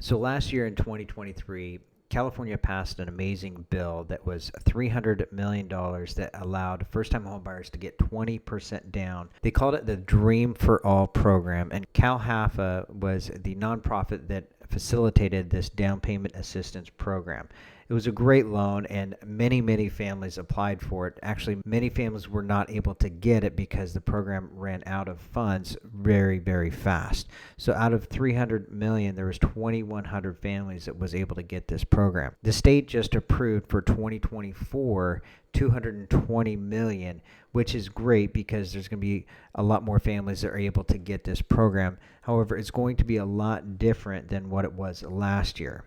So last year in 2023, California passed an amazing bill that was $300 million that allowed first-time homebuyers to get 20% down. They called it the Dream for All program, and Calhfa was the nonprofit that facilitated this down payment assistance program. It was a great loan, and many families applied for it. Actually, many families were not able to get it because the program ran out of funds very fast. So out of 300 million, there was 2,100 families that was able to get this program. The state just approved for 2024 $220 million, which is great because there's going to be a lot more families that are able to get this program. However, it's going to be a lot different than what it was last year.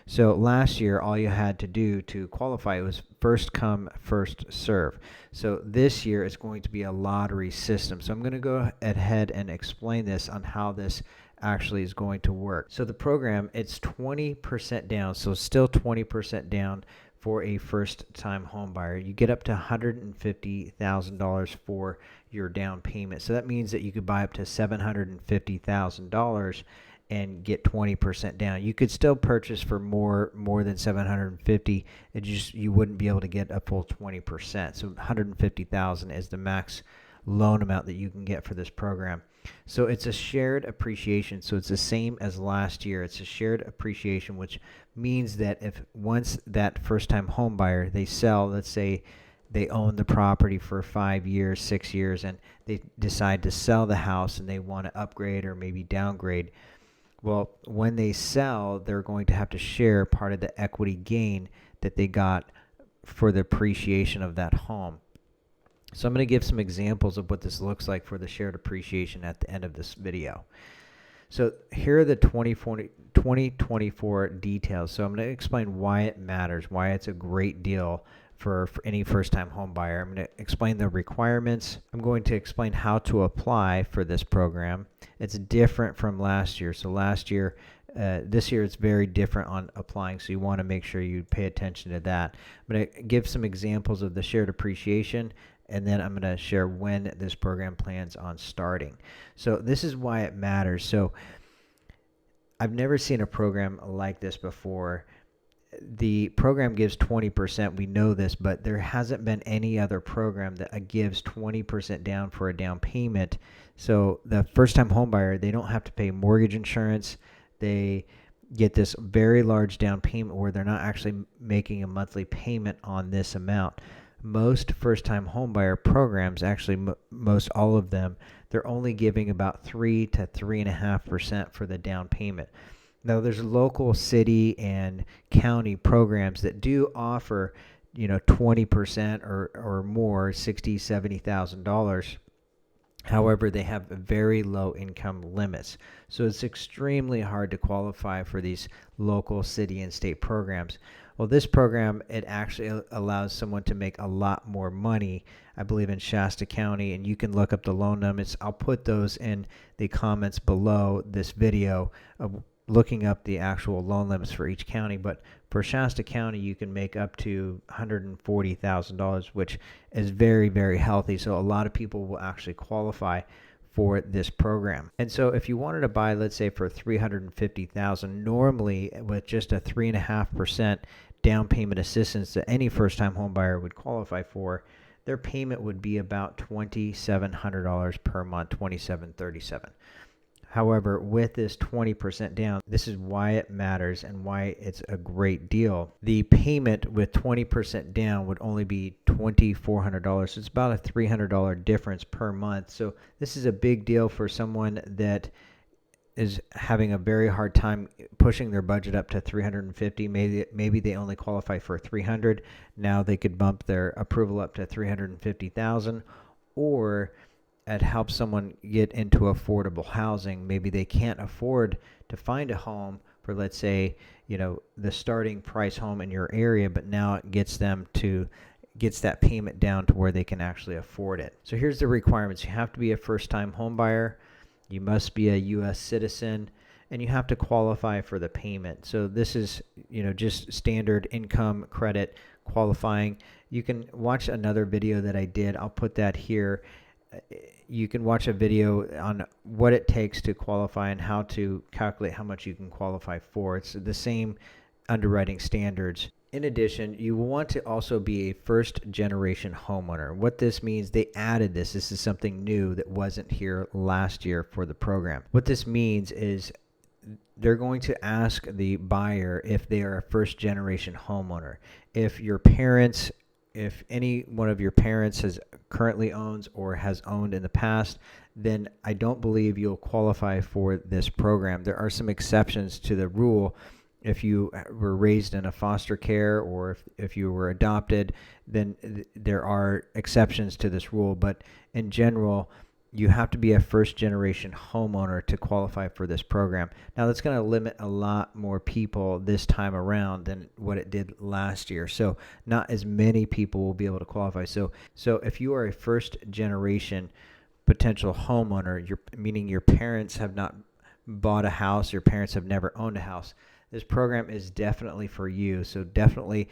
So last year, all you had to do to qualify was first come, first serve. So this year, it's going to be a lottery system. So I'm going to go ahead and explain this on how this actually is going to work. So the program, it's 20% down, so still 20% down for a first-time home buyer. You get up to $150,000 for your down payment. So that means that you could buy up to $750,000 and get 20% down. You could still purchase for more than 750. It just, you wouldn't be able to get a full 20%. So 150,000 is the max loan amount that you can get for this program. So it's a shared appreciation. So it's the same as last year. It's a shared appreciation, which means that if once that first-time home buyer, they sell, let's say they own the property for 5 years, 6 years, and they decide to sell the house and they want to upgrade or maybe downgrade. Well, when they sell, they're going to have to share part of the equity gain that they got for the appreciation of that home. So I'm going to give some examples of what this looks like for the shared appreciation at the end of this video. So here are the 2024 details. So I'm going to explain why it matters, why it's a great deal for any first-time home buyer. I'm going to explain the requirements. I'm going to explain how to apply for this program. It's different from last year. So last year, this year it's very different on applying, so you want to make sure you pay attention to that. I'm going to give some examples of the shared appreciation, and then I'm going to share when this program plans on starting. So this is why it matters. So I've never seen a program like this before. The program gives 20%. We know this, but there hasn't been any other program that gives 20% down for a down payment. So the first-time home buyer, they don't have to pay mortgage insurance. They get this very large down payment where they're not actually making a monthly payment on this amount. Most first-time home buyer programs, actually most all of them, they're only giving about 3 to 3.5% for the down payment. Now, there's local city and county programs that do offer, 20% or more, $60,000, $70,000. However, they have very low income limits. So it's extremely hard to qualify for these local city and state programs. Well, this program, it actually allows someone to make a lot more money, I believe, in Shasta County, and you can look up the loan limits. I'll put those in the comments below this video of looking up the actual loan limits for each county. But for Shasta County, you can make up to $140,000, which is very healthy. So a lot of people will actually qualify for this program. And so if you wanted to buy, let's say for $350,000, normally with just a 3.5% down payment assistance that any first-time home buyer would qualify for, their payment would be about $2,700 per month, $2,737. However, with this 20% down, this is why it matters and why it's a great deal. The payment with 20% down would only be $2,400. So it's about a $300 difference per month. So this is a big deal for someone that is having a very hard time pushing their budget up to $350. Maybe they only qualify for $300. Now they could bump their approval up to $350,000, or it helps someone get into affordable housing. Maybe they can't afford to find a home for, let's say, the starting price home in your area, but now it gets that payment down to where they can actually afford it. So here's the requirements. You have to be a first-time home buyer. You must be a U.S. citizen, and you have to qualify for the payment. So this is, just standard income credit qualifying. You can watch another video that I did. I'll put that here. you can watch a video on what it takes to qualify and how to calculate how much you can qualify for. It's the same underwriting standards. In addition, you will want to also be a first-generation homeowner. What this means, they added this. This is something new that wasn't here last year for the program. What this means is they're going to ask the buyer if they are a first-generation homeowner. If any one of your parents has currently owns or has owned in the past, then I don't believe you'll qualify for this program. There are some exceptions to the rule. If you were raised in a foster care or if you were adopted, then there are exceptions to this rule. But in general, you have to be a first-generation homeowner to qualify for this program. Now, that's going to limit a lot more people this time around than what it did last year. So not as many people will be able to qualify. So if you are a first-generation potential homeowner, meaning your parents have not bought a house, your parents have never owned a house, this program is definitely for you. So definitely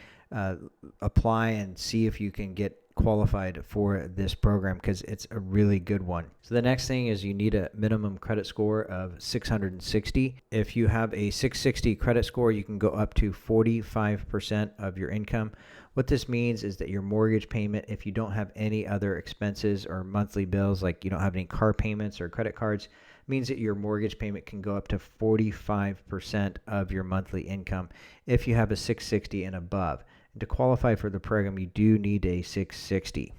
apply and see if you can get qualified for this program because it's a really good one. So the next thing is you need a minimum credit score of 660. If you have a 660 credit score, you can go up to 45% of your income. What this means is that your mortgage payment, if you don't have any other expenses or monthly bills, like you don't have any car payments or credit cards, means that your mortgage payment can go up to 45% of your monthly income if you have a 660 and above. And to qualify for the program, you do need a 660.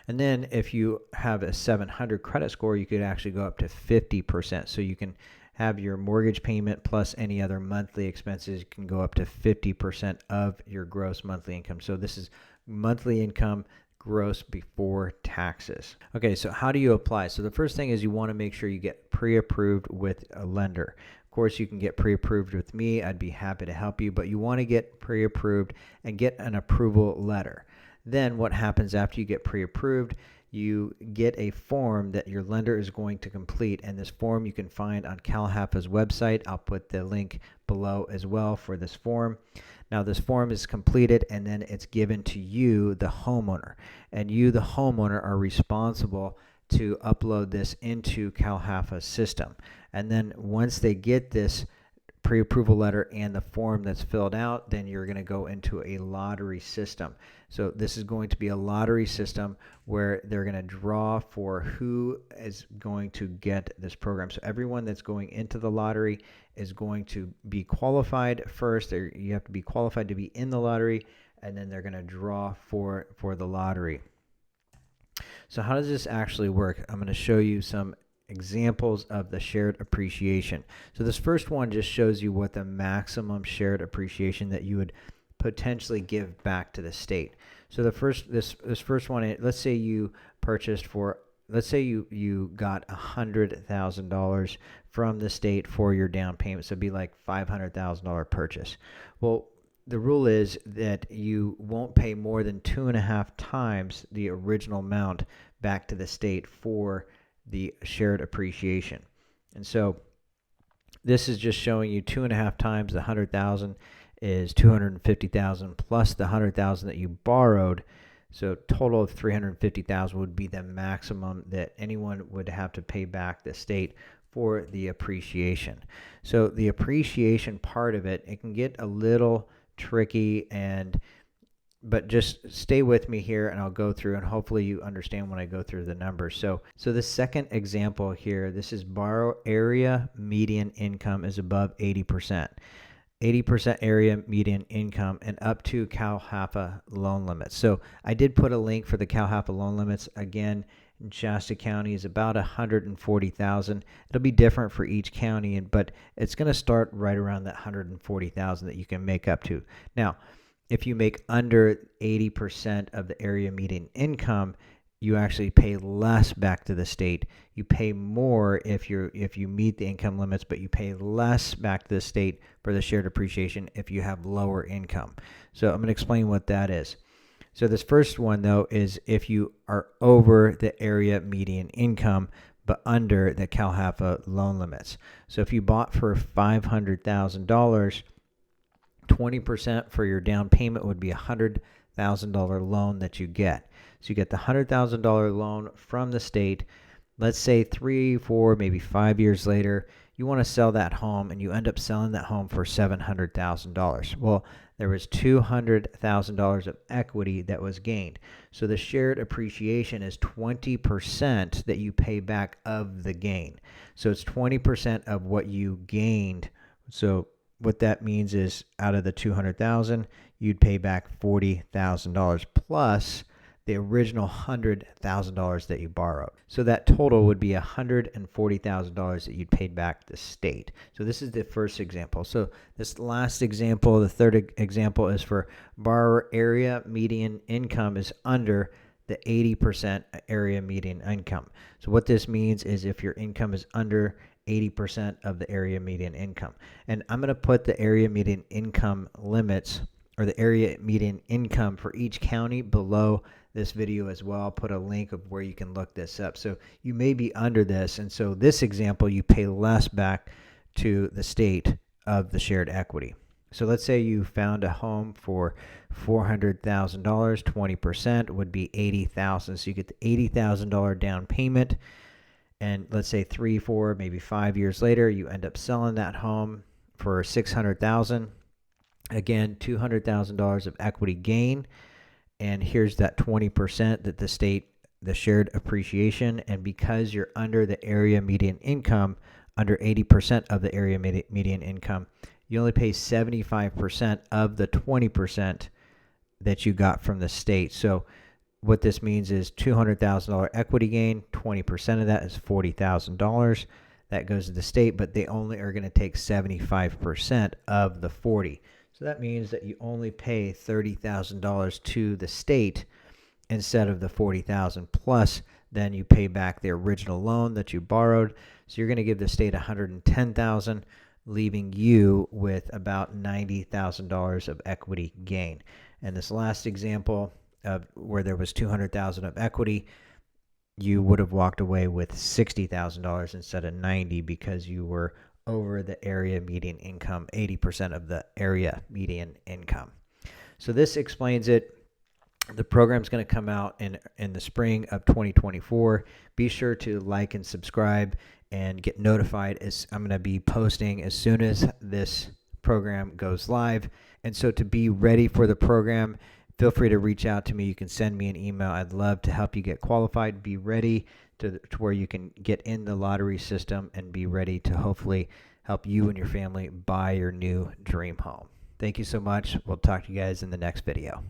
And then if you have a 700 credit score, you could actually go up to 50%. So you can have your mortgage payment plus any other monthly expenses can go up to 50% of your gross monthly income. So this is monthly income gross before taxes. Okay, so how do you apply? So the first thing is you want to make sure you get pre-approved with a lender. Of course, you can get pre-approved with me. I'd be happy to help you, but you want to get pre-approved and get an approval letter. Then what happens after you get pre-approved, you get a form that your lender is going to complete, and this form you can find on Calhfa's website. I'll put the link below as well for this form. Now this form is completed and then it's given to you, the homeowner, and you, the homeowner, are responsible to upload this into Calhfa's system. And then once they get this pre-approval letter and the form that's filled out, then you're going to go into a lottery system. So this is going to be a lottery system where they're going to draw for who is going to get this program. So everyone that's going into the lottery is going to be qualified first. You have to be qualified to be in the lottery, and then they're going to draw for the lottery. So how does this actually work? I'm going to show you some examples of the shared appreciation. So this first one just shows you what the maximum shared appreciation that you would potentially give back to the state. So this first one, let's say you purchased for, let's say you got $100,000 from the state for your down payment. So it'd be like $500,000 purchase. Well, the rule is that you won't pay more than 2.5 times the original amount back to the state for the shared appreciation. And so this is just showing you 2.5 times the 100,000 is 250,000 plus the 100,000 that you borrowed. So total of 350,000 would be the maximum that anyone would have to pay back the state for the appreciation. So the appreciation part of it, it can get a little tricky, but just stay with me here and I'll go through, and hopefully you understand when I go through the numbers. So the second example here, this is borrow area median income is above 80%. 80% area median income and up to Calhfa loan limits. So I did put a link for the Calhfa loan limits. Again, in Shasta County is about 140,000. It'll be different for each county, but it's going to start right around that 140,000 that you can make up to. Now, if you make under 80% of the area median income, you actually pay less back to the state. You pay more if you meet the income limits, but you pay less back to the state for the shared appreciation if you have lower income. So I'm going to explain what that is. So this first one, though, is if you are over the area median income but under the Calhfa loan limits. So if you bought for $500,000, 20% for your down payment would be $100,000. $100,000 loan that you get. So you get the $100,000 loan from the state. Let's say 3, 4, maybe 5 years later, you want to sell that home and you end up selling that home for $700,000. Well, there was $200,000 of equity that was gained. So the shared appreciation is 20% that you pay back of the gain. So it's 20% of what you gained. So what that means is out of the $200,000, you'd pay back $40,000 plus the original $100,000 that you borrowed. So that total would be $140,000 that you'd paid back the state. So this is the first example. So this last example, the third example, is for borrower area median income is under the 80% area median income. So what this means is if your income is under 80% of the area median income. And I'm going to put the area median income limits, or the area median income for each county, below this video as well. I'll put a link of where you can look this up. So you may be under this, and so this example, you pay less back to the state of the shared equity. So let's say you found a home for $400,000, 20% would be $80,000. So you get the $80,000 down payment, and let's say 3, 4, maybe 5 years later, you end up selling that home for $600,000. Again, $200,000 of equity gain, and here's that 20% that the state, the shared appreciation, and because you're under the area median income, under 80% of the area median income, you only pay 75% of the 20% that you got from the state. So what this means is $200,000 equity gain, 20% of that is $40,000. That goes to the state, but they only are going to take 75% of the 40. So that means that you only pay $30,000 to the state instead of the $40,000, plus then you pay back the original loan that you borrowed. So you're going to give the state $110,000, leaving you with about $90,000 of equity gain. And this last example of where there was $200,000 of equity, you would have walked away with $60,000 instead of $90,000 because you were over the area median income, 80% of the area median income. So this explains it. The program's going to come out in the spring of 2024. Be sure to like and subscribe and get notified, as I'm going to be posting as soon as this program goes live. And so to be ready for the program, feel free to reach out to me. You can send me an email. I'd love to help you get qualified. Be ready to where you can get in the lottery system and be ready to hopefully help you and your family buy your new dream home. Thank you so much. We'll talk to you guys in the next video.